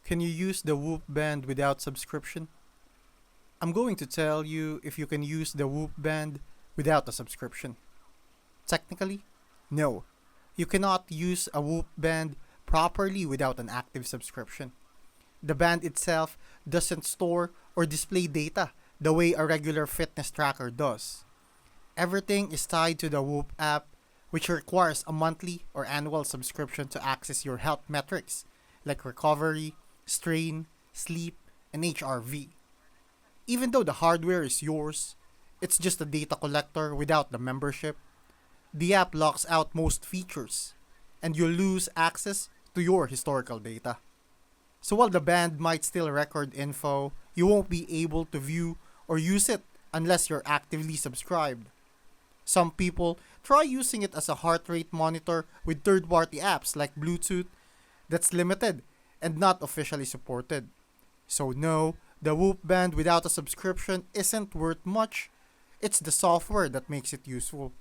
Can you use the Whoop band without subscription? I'm going to tell you if you can use the Whoop band without a subscription. Technically, no. You cannot use a Whoop band properly without an active subscription. The band itself doesn't store or display data the way a regular fitness tracker does. Everything is tied to the Whoop app, which requires a monthly or annual subscription to access your health metrics like recovery, strain, sleep, and HRV. Even though the hardware is yours, it's just a data collector without the membership. The app locks out most features, and you lose access to your historical data. So while the band might still record info, you won't be able to view or use it unless you're actively subscribed. Some people try using it as a heart rate monitor with third party apps like Bluetooth that's limited and not officially supported. So, no, the Whoop band without a subscription isn't worth much. It's the software that makes it useful.